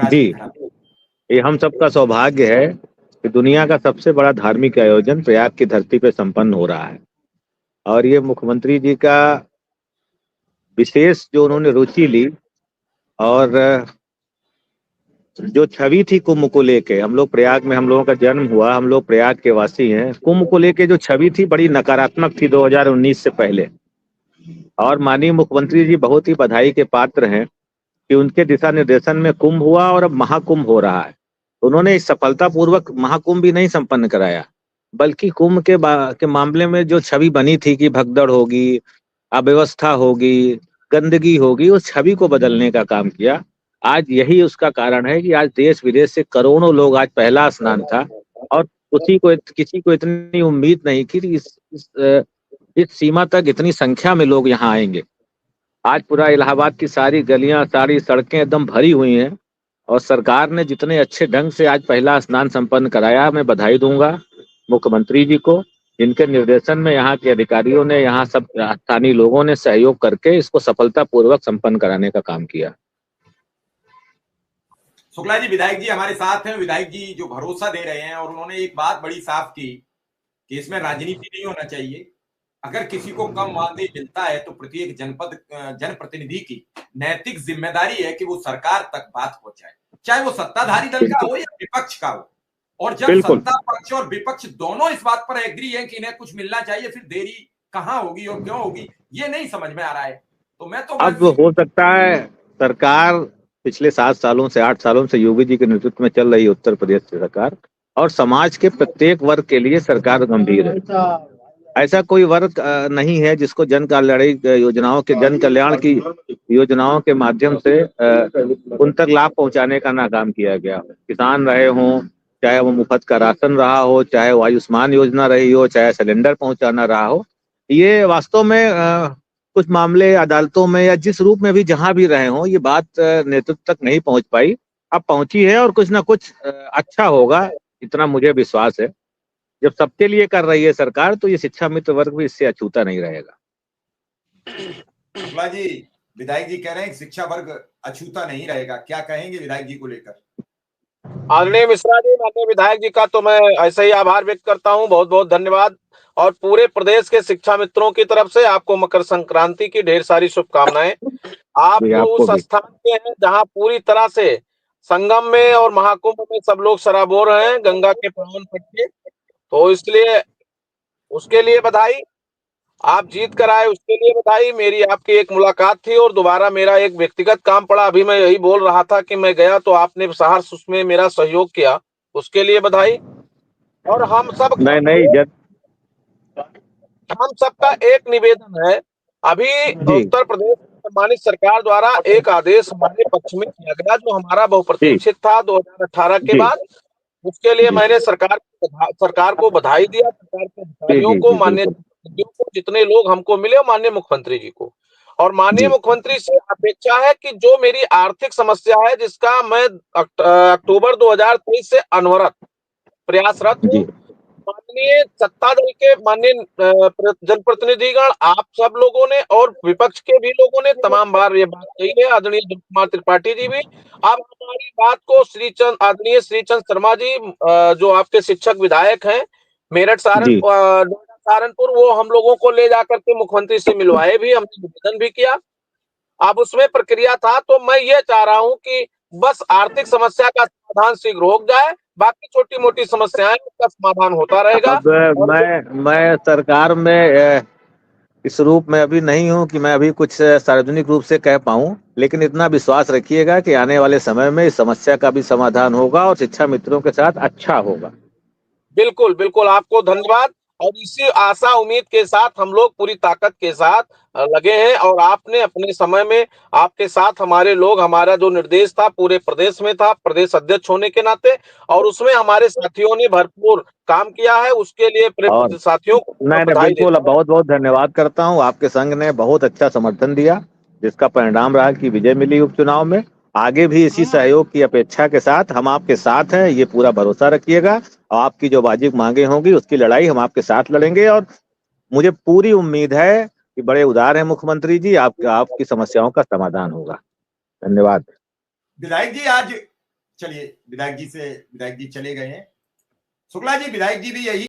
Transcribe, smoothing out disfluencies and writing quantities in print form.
महाराज जी, की धरा। ये हम सबका सौभाग्य है कि दुनिया का सबसे बड़ा धार्मिक आयोजन प्रयाग की धरती पे संपन्न हो रहा है। और ये मुख्यमंत्री जी का विशेष जो उन्होंने रुचि ली, और जो छवि थी कुंभ को लेके, हम लोग प्रयाग में, हम लोगों का जन्म हुआ, हम लोग प्रयाग के वासी हैं। कुंभ को लेके जो छवि थी बड़ी नकारात्मक थी 2019 से पहले। और माननीय मुख्यमंत्री जी बहुत ही बधाई के पात्र हैं कि उनके दिशा निर्देशन में कुंभ हुआ और अब महाकुंभ हो रहा है। उन्होंने इस सफलतापूर्वक महाकुंभ भी नहीं संपन्न कराया, बल्कि कुंभ के मामले में जो छवि बनी थी कि भगदड़ होगी, अव्यवस्था होगी, गंदगी होगी, उस छवि को बदलने का काम किया। आज यही उसका कारण है कि आज देश विदेश से करोड़ों लोग, आज पहला स्नान था, और किसी को इतनी उम्मीद नहीं थी कि इस सीमा तक इतनी संख्या में लोग यहाँ आएंगे। आज पूरा इलाहाबाद की सारी गलियां, सारी सड़कें एकदम भरी हुई हैं। और सरकार ने जितने अच्छे ढंग से आज पहला स्नान संपन्न कराया, मैं बधाई दूंगा मुख्यमंत्री जी को। जिनके निर्देशन में यहाँ के अधिकारियों ने, यहाँ सब स्थानीय लोगों ने सहयोग करके इसको सफलतापूर्वक संपन्न कराने का काम किया। शुक्ला जी, विधायक जी हमारे साथ हैं। विधायक जी जो भरोसा दे रहे हैं, और उन्होंने एक बात बड़ी साफ की कि इसमें राजनीति नहीं होना चाहिए। अगर किसी को कम मानदेय मिलता है तो प्रत्येक जनप्रतिनिधि की नैतिक जिम्मेदारी है कि वो सरकार तक बात पहुंचाए, चाहे वो सत्ताधारी दल का हो या विपक्ष का हो। और जब सत्ता पक्ष और विपक्ष दोनों इस बात पर एग्री है कि इन्हें कुछ मिलना चाहिए, फिर देरी कहां होगी और क्यों होगी, ये नहीं समझ में आ रहा है। तो मैं तो अब हो सकता है सरकार पिछले 7 सालों से, 8 सालों से योगी जी के नेतृत्व में चल रही उत्तर प्रदेश की सरकार, और समाज के प्रत्येक वर्ग के लिए सरकार गंभीर है। ऐसा कोई वर्ग नहीं है जिसको जन कल्याण की योजनाओं के माध्यम से उन तक लाभ पहुंचाने का ना काम किया गया। किसान रहे हों, चाहे वो मुफ्त का राशन रहा हो, चाहे वो आयुष्मान योजना रही हो, चाहे सिलेंडर पहुंचाना रहा हो, ये वास्तव में कुछ मामले अदालतों में या जिस रूप में भी जहां भी रहे हों, ये बात नेतृत्व तक नहीं पहुंच पाई। अब पहुंची है और कुछ ना कुछ अच्छा होगा, इतना मुझे विश्वास है। जब सबके लिए कर रही है सरकार, तो ये शिक्षा मित्र वर्ग भी इससे अछूता नहीं रहेगा। शुक्ला जी, विधायक जी कह रहे हैं कि शिक्षा वर्ग अछूता नहीं रहेगा, क्या कहेंगे विधायक जी को लेकर? आदरणीय मिश्रा जी, माननीय विधायक जी का तो मैं ऐसे ही आभार व्यक्त करता हूं। बहुत बहुत धन्यवाद। और पूरे प्रदेश के शिक्षा मित्रों की तरफ से आपको मकर संक्रांति की ढेर सारी शुभकामनाएं। आप उस स्थान पे हैं जहां पूरी तरह से संगम में और महाकुंभ में सब लोग सराबोर हैं, गंगा के पावन तट पे। तो इसलिए उसके लिए बधाई। आप जीत कर आए उसके लिए बधाई। मेरी आपकी एक मुलाकात थी और दोबारा मेरा एक व्यक्तिगत काम पड़ा। अभी मैं यही बोल रहा था कि मैं गया तो आपने सहर्ष उसमें मेरा सहयोग किया, उसके लिए बधाई। और हम सबका एक निवेदन है। अभी उत्तर प्रदेश सम्मानित सरकार द्वारा एक आदेश हमारे पक्ष में किया गया जो हमारा बहुप्रतीक्षित था 2018 के बाद। उसके लिए मैंने सरकार को बधाई दिया, सरकार के अधिकारियों को, माननीय को, जितने लोग हमको मिले, और माननीय मुख्यमंत्री जी को। और माननीय मुख्यमंत्री से अपेक्षा है कि जो मेरी आर्थिक समस्या है, जिसका मैं अक्टूबर 2023 से अनवरत प्रयासरत हूँ, माननीय सत्ता दल के माननीय जनप्रतिनिधिगण, आप सब लोगों ने और विपक्ष के भी लोगों ने तमाम बार ये बात कही है। आदरणीय अनिल कुमार त्रिपाठी जी भी। अब हमारी बात को आदरणीय श्रीचंद शर्मा जी, जो आपके शिक्षक विधायक हैं मेरठ सहारनपुर, वो हम लोगों को ले जाकर के मुख्यमंत्री से मिलवाए भी, हमने निवेदन भी किया। अब उसमें प्रक्रिया था। तो मैं ये चाह रहा हूं कि बस आर्थिक समस्या का समाधान शीघ्र हो जाए, बाकी छोटी मोटी समस्याएं उसका समाधान होता रहेगा। अब मैं सरकार में इस रूप में अभी नहीं हूं कि मैं अभी कुछ सार्वजनिक रूप से कह पाऊं, लेकिन इतना विश्वास रखिएगा कि आने वाले समय में इस समस्या का भी समाधान होगा और शिक्षा मित्रों के साथ अच्छा होगा। बिल्कुल बिल्कुल, आपको धन्यवाद। और इसी आशा उम्मीद के साथ हम लोग पूरी ताकत के साथ लगे हैं। और आपने अपने समय में, आपके साथ हमारे लोग, हमारा जो निर्देश था पूरे प्रदेश में था, प्रदेश अध्यक्ष होने के नाते, और उसमें हमारे साथियों ने भरपूर काम किया है। उसके लिए साथियों को बिल्कुल बहुत बहुत धन्यवाद करता हूँ। आपके संघ ने बहुत अच्छा समर्थन दिया, जिसका परिणाम रहा कि विजय मिली उपचुनाव में। आगे भी इसी सहयोग की अपेक्षा के साथ हम आपके साथ हैं, ये पूरा भरोसा रखिएगा। और आपकी जो वाजिब मांगे होंगी उसकी लड़ाई हम आपके साथ लड़ेंगे। और मुझे पूरी उम्मीद है कि बड़े उदार हैं मुख्यमंत्री जी, आपकी समस्याओं का समाधान होगा। धन्यवाद। विधायक जी, आज चलिए विधायक जी चले गए हैं। शुक्ला जी, विधायक जी भी यही